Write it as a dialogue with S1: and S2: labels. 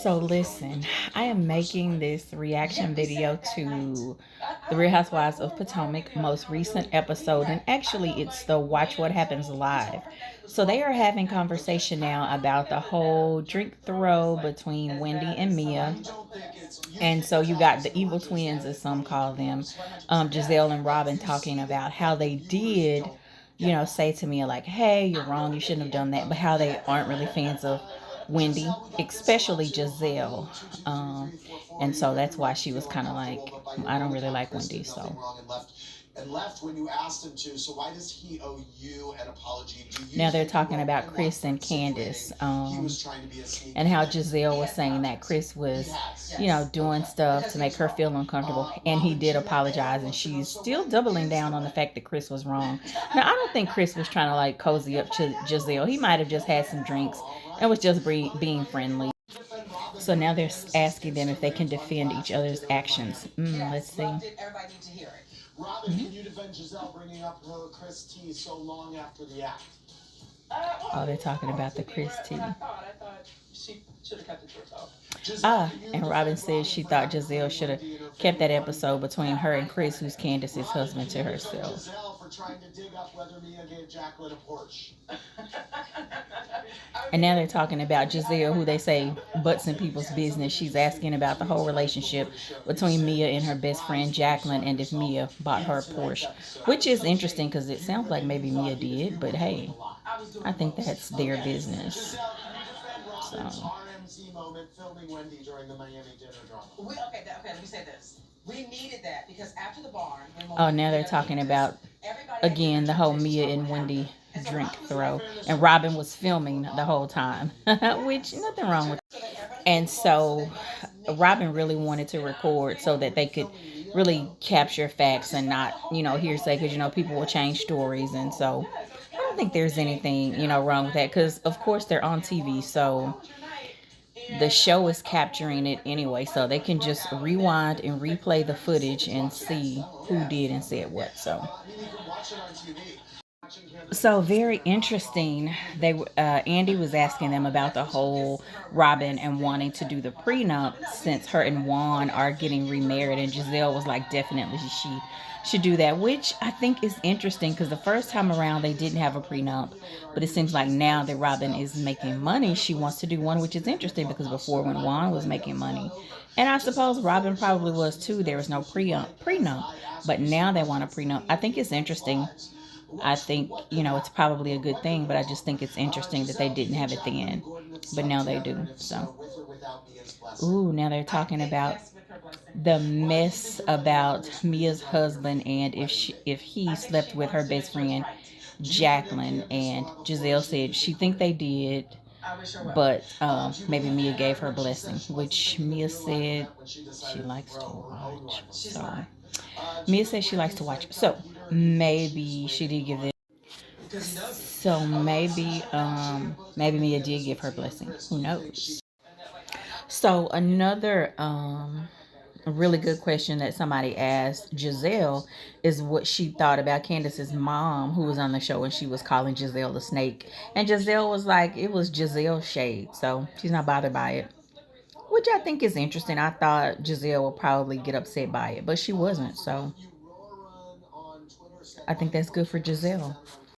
S1: So listen, I am making this reaction video to the Real Housewives of Potomac most recent episode, and actually it's the Watch What Happens Live. So they are having conversation now about the whole drink throw between Wendy and Mia. And so you got the evil twins, as some call them, Giselle and Robin, talking about how they did, say to me like, hey, you're wrong, you shouldn't have done that, but how they aren't really fans of Wendy, especially Giselle. And so that's why she was kind of like, I don't really like Wendy. So when you asked him to. So why does he owe you an apology? Now they're talking about Chris and Candace, and how Giselle was saying that Chris was, doing stuff to make her feel uncomfortable, and he did apologize, and she's still doubling down on the fact that Chris was wrong. Now I don't think Chris was trying to like cozy up to Giselle. He might have just had some drinks and was just being friendly. So now they're asking them if they can defend each other's actions. Let's see. Robin, can you defend Giselle bringing up her Chris T so long after the act? Oh, they're talking about the Chris T. I thought she should have kept it to herself. And Robin says she thought Giselle should have kept that episode between her and Chris, who's Candace's husband, to herself. Giselle for trying to dig up whether Mia gave Jacqueline a Porsche. And now they're talking about Giselle, who they say butts in people's business. She's asking about the whole relationship between Mia and her best friend Jacqueline, and if Mia bought her a Porsche, which is interesting because it sounds like maybe Mia did, but hey, I think that's their business. So. Let me say this. We needed that because after the barn. Oh, now they're talking about again the whole Mia and Wendy drink throw, and Robin was filming the whole time, which nothing wrong with. And so Robin really wanted to record so that they could really capture facts and not, hearsay, because people will change stories, and so I don't think there's anything wrong with that, because of course they're on TV, so the show is capturing it anyway, so they can just rewind and replay the footage and see who did and said what. So very interesting. They Andy was asking them about the whole Robin and wanting to do the prenup since her and Juan are getting remarried, and Giselle was like, definitely she should do that, which I think is interesting because the first time around they didn't have a prenup, but it seems like now that Robin is making money, she wants to do one, which is interesting because before, when Juan was making money, and I suppose Robin probably was too, there was no prenup, but now they want a prenup. I think it's interesting. I think, it's probably a good thing, but I just think it's interesting that they didn't have it then, but now they do. So, ooh, now they're talking about the mess about Mia's husband, and if he slept with her best friend Jacqueline, and Giselle said she think they did, but maybe Mia gave her blessing, which Mia said she likes to watch. So Mia says she likes to watch. So maybe she did give them. So maybe Mia did give her blessing. Who knows? So another a really good question that somebody asked Giselle is what she thought about Candace's mom, who was on the show, and she was calling Giselle a snake. And Giselle was like, it was Giselle's shade, so she's not bothered by it, which I think is interesting. I thought Giselle would probably get upset by it, but she wasn't, so I think that's good for Giselle.